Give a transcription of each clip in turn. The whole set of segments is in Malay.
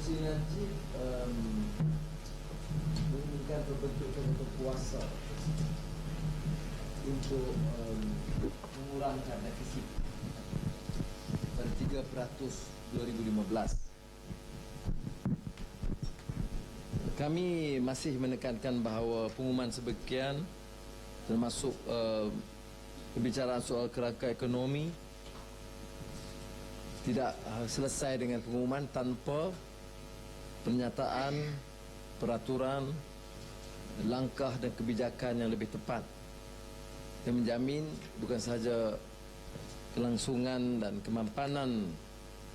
Sri Najib menginginkan terbentukkan untuk kuasa untuk mengurangkan defisit pada 3% 2015. Kami masih menekankan bahawa pengumuman sebegian termasuk pembicaraan soal kerangka ekonomi tidak selesai dengan pengumuman tanpa pernyataan, peraturan, langkah dan kebijakan yang lebih tepat yang menjamin bukan sahaja kelangsungan dan kemampanan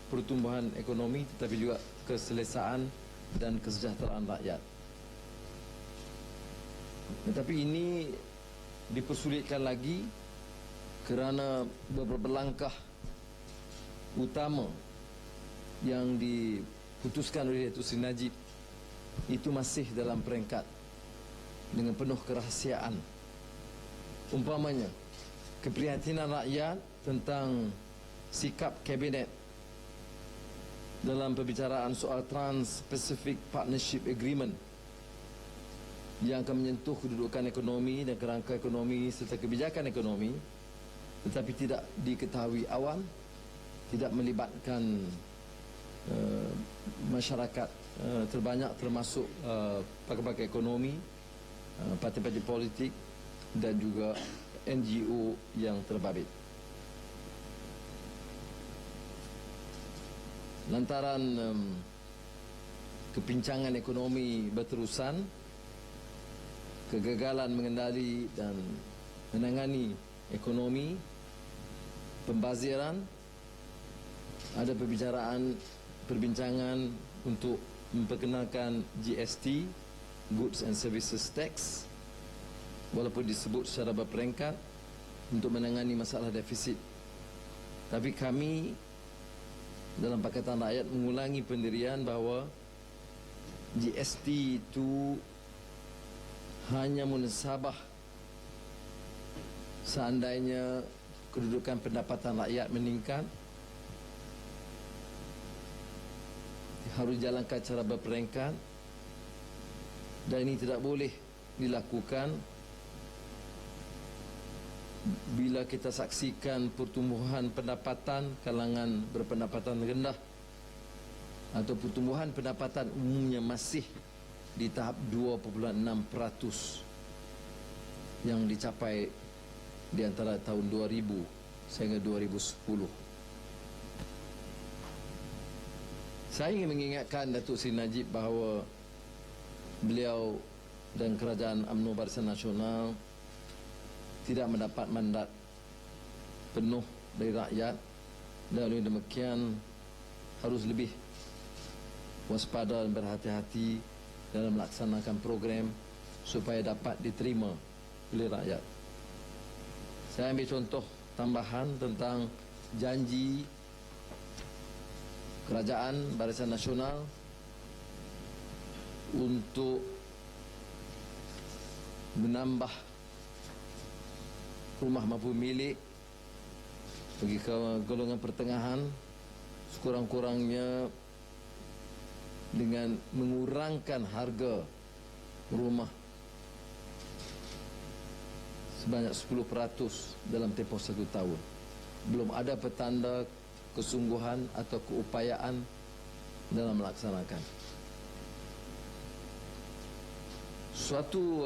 pertumbuhan ekonomi tetapi juga keselesaan dan kesejahteraan rakyat. Tetapi ini dipersulitkan lagi kerana beberapa langkah utama yang diputuskan oleh Datuk Seri Najib itu masih dalam peringkat dengan penuh kerahsiaan. Umpamanya, keprihatinan rakyat tentang sikap kabinet dalam perbicaraan soal Trans-Pacific Partnership Agreement yang akan menyentuh kedudukan ekonomi dan kerangka ekonomi serta kebijakan ekonomi tetapi tidak diketahui awam, tidak melibatkan masyarakat terbanyak termasuk pakar-pakar ekonomi, parti-parti politik dan juga NGO yang terbabit. Lantaran kepincangan ekonomi berterusan, kegagalan mengendali dan menangani ekonomi, pembaziran, ada perbincangan untuk memperkenalkan GST, Goods and Services Tax, walaupun disebut secara berperingkat untuk menangani masalah defisit. Tapi kami dalam Pakatan Rakyat mengulangi pendirian bahawa GST itu hanya munasabah seandainya kedudukan pendapatan rakyat meningkat, harus dijalankan secara berperingkat dan ini tidak boleh dilakukan bila kita saksikan pertumbuhan pendapatan kalangan berpendapatan rendah atau pertumbuhan pendapatan umumnya masih di tahap 2.6% yang dicapai di antara tahun 2000 sehingga 2010. Saya ingin mengingatkan Datuk Seri Najib bahawa beliau dan Kerajaan UMNO Barisan Nasional tidak mendapat mandat penuh dari rakyat dan oleh demikian harus lebih waspada dan berhati-hati dalam melaksanakan program supaya dapat diterima oleh rakyat. Saya ambil contoh tambahan tentang janji Kerajaan Barisan Nasional untuk menambah rumah mampu milik bagi golongan pertengahan sekurang-kurangnya dengan mengurangkan harga rumah sebanyak 10% dalam tempoh 1 tahun. Belum ada petanda kesungguhan atau keupayaan dalam melaksanakan. Suatu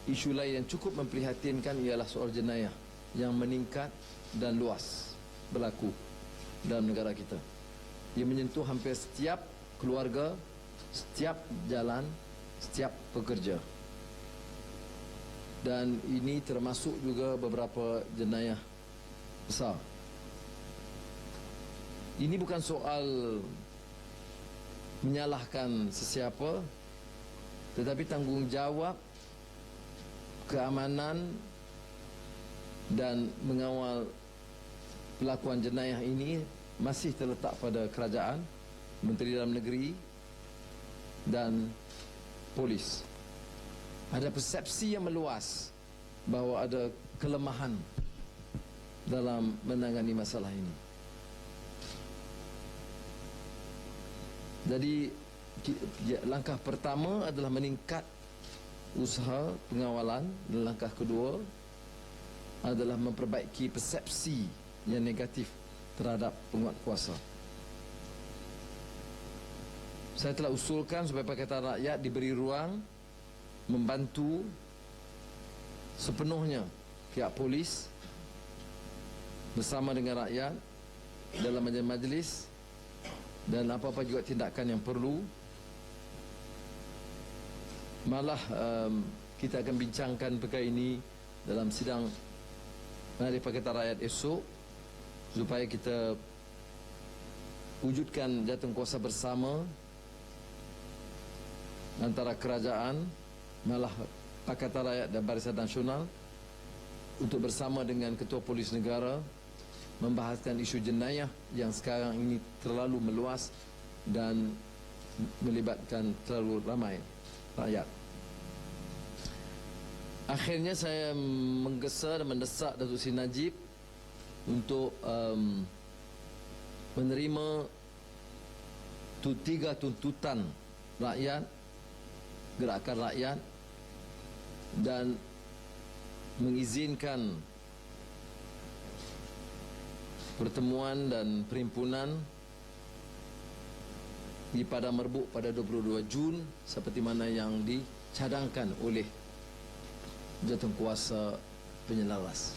isu lain yang cukup memprihatinkan ialah soal jenayah yang meningkat dan luas berlaku dalam negara kita. Ia menyentuh hampir setiap keluarga, setiap jalan, setiap pekerja. Dan ini termasuk juga beberapa jenayah besar. Ini bukan soal menyalahkan sesiapa, tetapi tanggungjawab keamanan dan mengawal pelakuan jenayah ini masih terletak pada kerajaan, Menteri Dalam Negeri dan polis. Ada persepsi yang meluas bahawa ada kelemahan dalam menangani masalah ini. Jadi langkah pertama adalah meningkat usaha pengawalan, dan langkah kedua adalah memperbaiki persepsi yang negatif terhadap penguat kuasa. Saya telah usulkan supaya Pakatan Rakyat diberi ruang membantu sepenuhnya pihak polis bersama dengan rakyat dalam majlis-majlis dan apa-apa juga tindakan yang perlu. Malah kita akan bincangkan perkara ini dalam sidang Majlis Pakatan Rakyat esok supaya kita wujudkan jawatankuasa bersama antara kerajaan, malah Pakatan Rakyat dan Barisan Nasional untuk bersama dengan Ketua Polis Negara membahaskan isu jenayah yang sekarang ini terlalu meluas dan melibatkan terlalu ramai rakyat. Akhirnya saya menggesa dan mendesak Datuk Seri Najib untuk menerima tiga tuntutan rakyat, gerakan rakyat, dan mengizinkan pertemuan dan perhimpunan di Padang Merbuk pada 22 Jun seperti mana yang dicadangkan oleh jawatankuasa penyelaras.